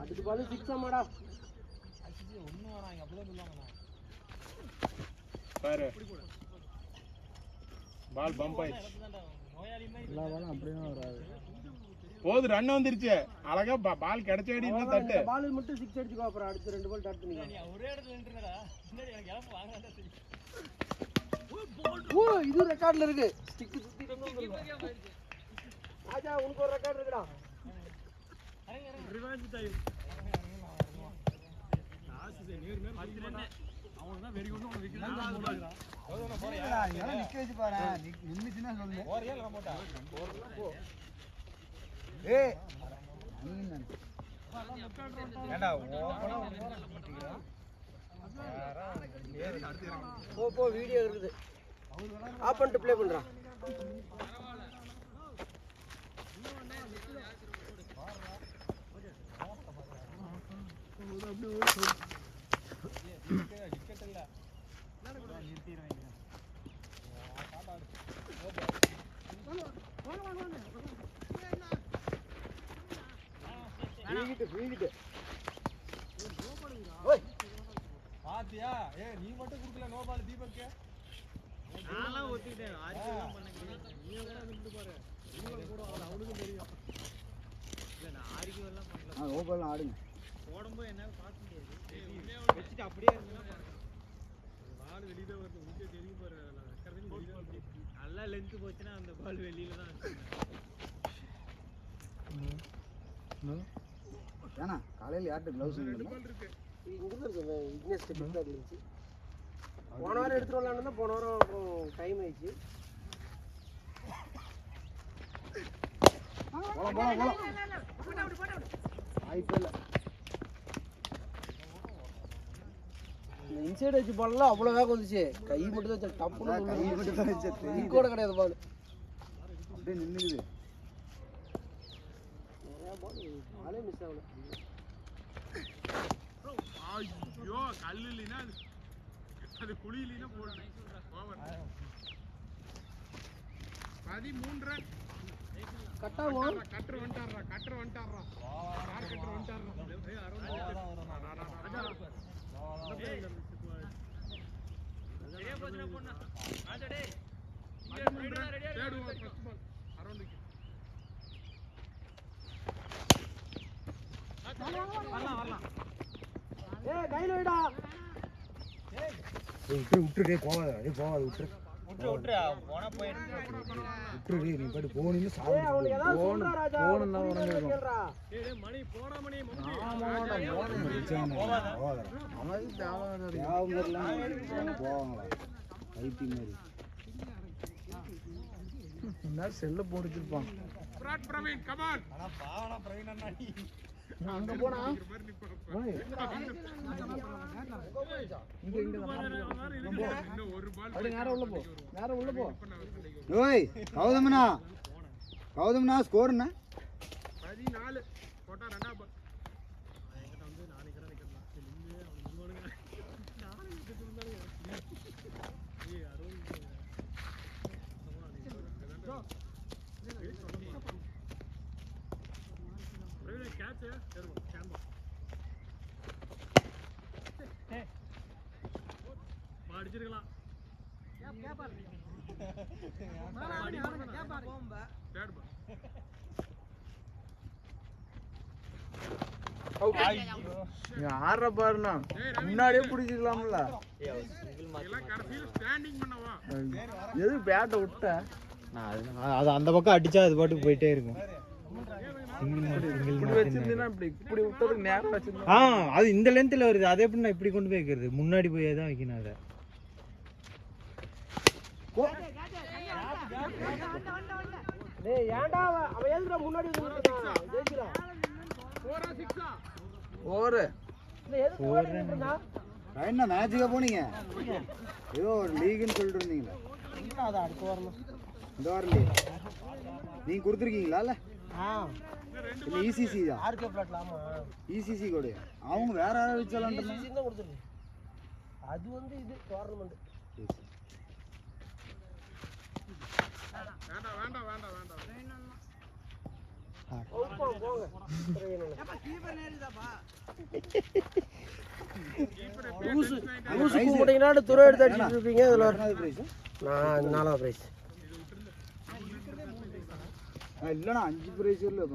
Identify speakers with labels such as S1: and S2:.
S1: அதுக்கு பால் 6 ஆமாடா
S2: ஒன்னும் வராங்க அப்படிதான் சொல்லுவாங்க
S3: பாரு பால் பம்ப் ஆயிடுச்சு
S2: எல்லா பாலும் அப்படியே வராது
S3: போது ரன் வந்துருச்சு அழகா பால் கிடைச்சடி இன்னும் தட்டு
S1: பால் மட்டும் 6 அடிச்சுக்கோ அப்புறம் அடுத்து 2 பால் டாட் பண்ணிக்கோ
S2: நீ ஒரே இடத்துல நின்னுறடா முன்னாடி எனக்கு இறப்பு வாங்கடா சரி
S1: ஓ இது ரெக்கார்ட்ல இருக்கு ஸ்டிக் சுத்திட்டு ராஜா உனக்கு ஒரு ரெக்கார்ட் இருக்குடா
S2: ரிவெஞ்ச் டைம் லாஸ்ட் நேர் நேர் 10 ரன் அவன் தான் வெரி குட் அவன் விக்கெட் போடுறான் போறடா போறியா நீ நிக்க வச்சு பாரு நின்னுச்சுனா சொல்லு போறியா இல்ல போடா போ ஏய் ஏண்டா ஓபனா பண்ணிட்டீங்க
S1: போ போ வீடியோ இருக்குது ஆஃப் பண்ணிட்டு ப்ளே பண்றான்
S2: விக்கெட் இல்ல நிறுத்திடுவாங்க
S1: வீங்கிட்டு
S2: பாத்தியா ஏய் நீ மட்டும் குடுக்கல நோ பால் தீபக் நான்லாம் ஒத்திட்டேன் ஆர்ஜிலாம் பண்ணேன் நீ கூட நின்னு பாரு நீங்க கூட அவனுக்கு தெரியும் இல்ல நான் ஆர்ஜி எல்லாம் பண்ணல
S1: நோ பால் ஆடுங்க
S2: போடும்போது என்னால பார்க்க முடியாது வெச்சிட்டு அப்படியே இருந்தா பால் வெளியில வருது உங்களுக்கு தெரியும் பாரு ரெக்கார்டிங் வெளியில வருது நல்லா லெந்த் போச்சுனா அந்த பால் வெளியில தான்
S1: ஏனா காலையில யார்ட்ட க்ளவுஸ் இருக்கு இங்க இருக்கு விக்னேஷ் கிட்ட இருந்துச்சு போன வாரம் எடுத்துட்டு வரலாம்னு தான் போன வாரம் டைம் ஆயிடுச்சு போலாம் ஐபிஎல் இன்சைட் வச்சு பால்லாம் அவ்வளோ வேகம் வந்துச்சு கை மட்டும் தான் டப்புன்னு கை மட்டும் தான் வச்சு கூட கிடையாது பால் அப்படியே நின்றுக்குது நிறையா பாலே மிஸ் ஆகல
S3: ஐயோ கல்லு இல்லைன்னா அது குழி இல்லைன்னா போடணும் ஓவர் 13 ரன்
S1: கட்டாகும்
S3: கட்டர் வந்துட்டாரா யார் கட்டர்
S1: ஏய் கையில வைடா
S4: விட்டுடே போகாத விட்டுரு
S2: போனா போயிடு
S4: விட்டுரு நீ பாட்டு போனின்னு சாவு
S1: ஏய் அவனுக்கு ஏதாவது சொல்றா ராஜா
S4: போன் எல்லாம் உடனே
S1: கேளுடா
S2: ஏய் மணி போடா மணி மம்மி
S4: ஆமாடா போகாத அவன் தேவலாம் போவாங்களா ஐடி மாதிரி என்ன செல்ல போட்டுச்சிருப்பான்
S3: பிரவீன் கமான்
S2: ஆனா பாவனா பிரவீன் அண்ணா நீ
S1: அங்க போனா
S3: இன்னும் ஒரு பால்
S1: அப்படி நேரா உள்ள போ
S4: ஓய் கௌதம்னா ஸ்கோர் என்ன
S3: 14 போட்டா ரெண்டா பால்
S2: என்கிட்ட வந்து நாளைக்கு கடை நிக்கலாம் நின்னு அவன் முன்னோடுங்க நாளைக்கு கிட்ட இருந்தாலும் ஏய் அருண் பிரவீன் கேட்ச் ஏறும் கேம்பா அடிச்சிருக்கலாம்
S4: ஆற பாருண்ணா முன்னாடியே பிடிச்சிக்கலாம்ல எது பேட்டை விட்ட
S2: அது அந்த பக்கம் அடிச்சா அது பாட்டுக்கு போயிட்டே இருக்கும்
S4: இப்படி வச்சிருந்தீங்கன்னா இப்படி விட்டதுக்கு நேரம் வச்சிருந்தா
S2: அது இந்த லென்த்ல வருது அதே எப்படி நான் இப்படி கொண்டு போய் வைக்கிறது முன்னாடி போய் தான் வைக்கணும் அதை
S1: டேய் ஏன்டா அவன் ஏதுடா முன்னாடி வந்துட்டான் ஜெயிச்சுடா
S3: 4 6
S4: ஓவர்
S1: இல்ல எதுக்கு ஓடிட்டு
S4: என்ன மேட்சுக்கு போனீங்க ஏதோ ஒரு லீக்னு சொல்லிட்டு இருந்தீங்களா
S1: அது அடுத்து வரணும்
S4: இந்த வாரம் நீங்க கொடுத்துருக்கீங்களா இல்ல இல்ல இசிசி தான்
S1: ஆர்கே பிளாட்ல ஆமா
S4: இசிசி கூட அவங்க வேற யாராவது வச்சாலான்னு
S1: இசிசி தான் கொடுத்துருக்கு அது வந்து இது டோர்னமெண்ட்
S3: வேண்டாம்
S1: போங்க போங்க லூசு கும்பிட்டீங்கன்னா துறை எடுத்து அடிச்சுட்டு இருப்பீங்க. இதில் நான் 4வது ப்ரைஸ்
S4: இல்லைண்ணா 5 பிரைஸ் இல்லை